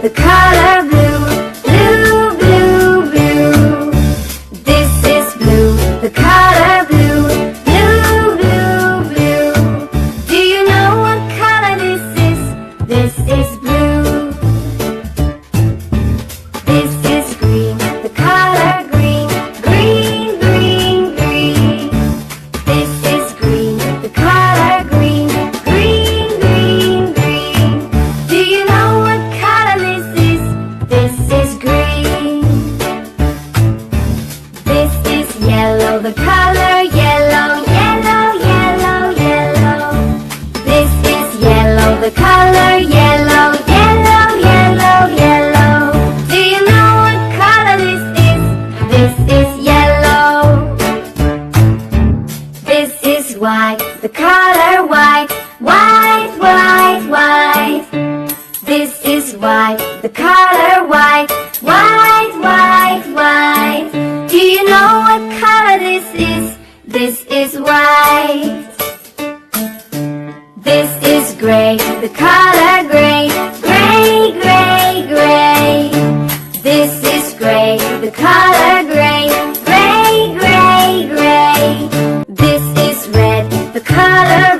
the color blue. Blue, blue, blue. This is blue, the color blue. Blue, blue, blue. Do you know what color this is? This is blue. This is green, the color green. Green, green, green. This is green, the color green. Green, green, green. Do you know what color this is? This is green. This is yellow, the color yellow. Yellow, yellow, yellow. This is yellow, the color yellow. Yellow, yellow, yellow. Do you know what color this is? This is yellow. This is white, the color white. White, white, white. This is white, the color white. White, white, white. Do you know what color this is? This is white. This is gray, the color gray. Gray, gray, gray. This is gray, the color gray. Gray, gray, gray. This is red, the color